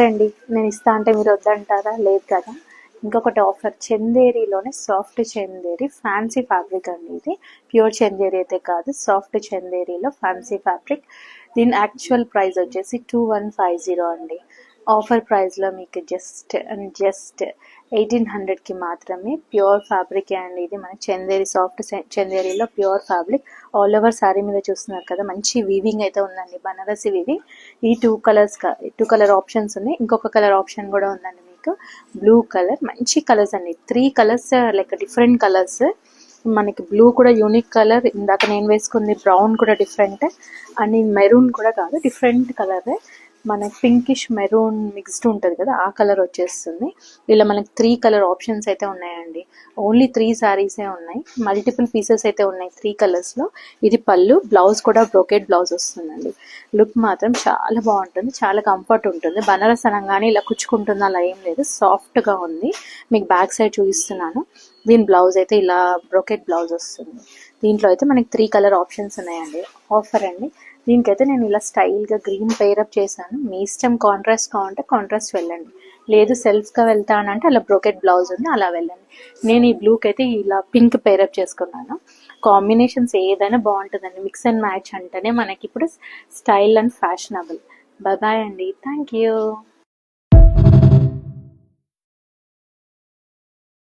రండి, నేను ఇస్తా అంటే మీరు వద్దంటారా? లేదు కదా. ఇంకొకటి ఆఫర్, చందేరిలోనే సాఫ్ట్ చందేరి ఫ్యాన్సీ ఫ్యాబ్రిక్ అండి. ఇది ప్యూర్ చందేరి అయితే కాదు, సాఫ్ట్ చందేరిలో ఫ్యాన్సీ ఫ్యాబ్రిక్. దీని యాక్చువల్ ప్రైస్ వచ్చేసి 2150 అండి. ఆఫర్ ప్రైస్లో మీకు జస్ట్ 1800కి మాత్రమే. ప్యూర్ ఫ్యాబ్రిక్ అండి ఇది. మనకి చందేరి సాఫ్ట్ చందేరిలో pure fabric. All over sari మీద చూస్తున్నారు కదా, మంచి వీవింగ్ అయితే ఉందండి, బనారసి వీవింగ్. ఈ టూ కలర్ ఆప్షన్స్ ఉన్నాయి. ఇంకొక కలర్ ఆప్షన్ కూడా ఉందండి మీకు, బ్లూ కలర్. మంచి కలర్స్ అండి, 3 కలర్స్ లైక్ డిఫరెంట్ కలర్స్. మనకి బ్లూ కూడా యూనిక్ కలర్, ఇందాక నేను వేసుకుంది బ్రౌన్ కూడా డిఫరెంట్, అండ్ మెరూన్ కూడా కాదు, డిఫరెంట్ కలర్. మనకి పింకిష్ మెరూన్ మిక్స్డ్ ఉంటుంది కదా, ఆ కలర్ వచ్చేస్తుంది. ఇలా మనకి 3 కలర్ ఆప్షన్స్ అయితే ఉన్నాయండి. ఓన్లీ 3 శారీసే ఉన్నాయి, మల్టిపుల్ పీసెస్ అయితే ఉన్నాయి 3 కలర్స్లో. ఇది పళ్ళు, బ్లౌజ్ కూడా బ్రోకెట్ బ్లౌజ్ వస్తుందండి. లుక్ మాత్రం చాలా బాగుంటుంది, చాలా కంఫర్ట్ ఉంటుంది. బనారస్ అనగానే ఇలా కుచ్చుకుంటుంది అలా ఏం లేదు, సాఫ్ట్గా ఉంది. మీకు బ్యాక్ సైడ్ చూపిస్తున్నాను. దీని బ్లౌజ్ అయితే ఇలా బ్రోకెట్ బ్లౌజ్ వస్తుంది. దీంట్లో అయితే మనకి 3 కలర్ ఆప్షన్స్ ఉన్నాయండి. ఆఫర్ అండి. దీనికైతే నేను ఇలా స్టైల్గా గ్రీన్ పేరప్ చేశాను. మీ ఇష్టం, కాంట్రాస్ట్ కావాలంటే కాంట్రాస్ట్ వెళ్ళండి, లేదు సెల్ఫ్గా వెళ్తానంటే అలా బ్రోకెట్ బ్లౌజ్ ఉంది అలా వెళ్ళండి. నేను ఈ బ్లూకి అయితే ఇలా పింక్ పేరప్ చేసుకున్నాను. కాంబినేషన్స్ ఏదైనా బాగుంటుందండి, మిక్స్ అండ్ మ్యాచ్ అంటేనే మనకి ఇప్పుడు స్టైల్ అండ్ ఫ్యాషనబుల్. బాయ్ అండి, థ్యాంక్ యూ.